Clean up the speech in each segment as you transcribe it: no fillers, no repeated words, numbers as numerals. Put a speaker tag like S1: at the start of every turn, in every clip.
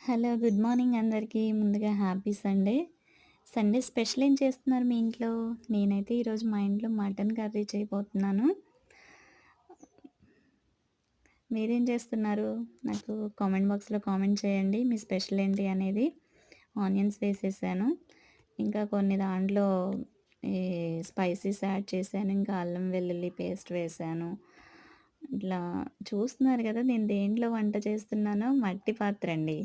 S1: Hello. Good morning అందరికీ. ముందుగా happy Sunday. Sunday special ఏం చేస్తున్నారు మీ ఇంట్లో? నేనైతే ఈరోజు మా ఇంట్లో మటన్ కర్రీ చేయబోతున్నాను. మీరేం చేస్తున్నారు? నాకు కామెంట్ బాక్స్‌లో కామెంట్ చేయండి. మీ స్పెషల్ ఏంటి అనేది. ఆనియన్స్ వేసేసాను. ఇంకా కొన్ని దాంట్లో ఈ స్పైసీస్ యాడ్ చేశాను. ఇంకా అల్లం వెల్లుల్లి పేస్ట్ వేశాను. ఇట్లా చూస్తున్నారు కదా! నేను దేంట్లో వంట చేస్తున్నానో మట్టి పాత్రండి.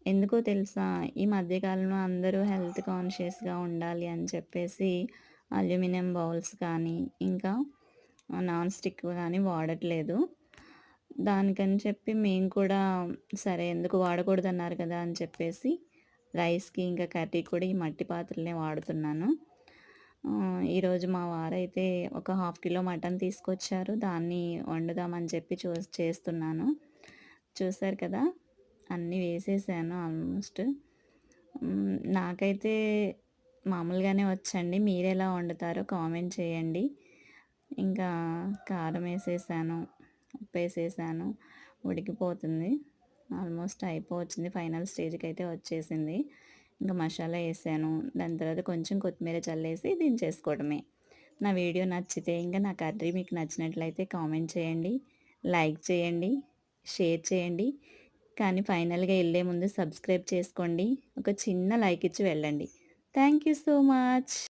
S1: ఎందుకో తెలుసా? ఈ మధ్య కాలంలో అందరూ హెల్త్ కాన్షియస్‌గా ఉండాలి అని చెప్పేసి అల్యూమినియం బౌల్స్ కానీ, ఇంకా నాన్ స్టిక్‌వి గానీ వాడట్లేదు. దానికని చెప్పి మేము కూడా సరే ఎందుకు వాడకూడదన్నారు కదా అని చెప్పేసి రైస్‌కి ఇంకా కర్రీ కూడా ఈ మట్టి పాత్రలనే వాడుతున్నాను. ఈరోజు మా వారైతే ఒక హాఫ్ కిలో మటన్ తీసుకొచ్చారు. దాన్ని వండుదామని చెప్పి చేస్తున్నాను. చూసారు కదా! అన్నీ వేసేసాను ఆల్మోస్ట్. నాకైతే మామూలుగానే వచ్చండి. మీరెలా వండుతారో కామెంట్ చేయండి. ఇంకా కారమేసేసాను, ఉప్పేసేసాను. ఉడికిపోతుంది. ఆల్మోస్ట్ అయిపోవచ్చింది. ఫైనల్ స్టేజ్‌కైతే వచ్చేసింది. ఇంక మసాలా ఏసాను. దాని తర్వాత కొంచెం కొత్తిమీర చల్లేసి దించేసుకోవడమే. నా వీడియో నచ్చితే, ఇంకా నా కర్రీ మీకు నచ్చినట్లయితే కామెంట్ చేయండి, లైక్ చేయండి, షేర్ చేయండి. కానీ ఫైనల్‌గా ఎళ్ళే ముందు సబ్స్క్రైబ్ చేసుకోండి. ఒక చిన్న లైక్ ఇచ్చి వెళ్ళండి. Thank you so much.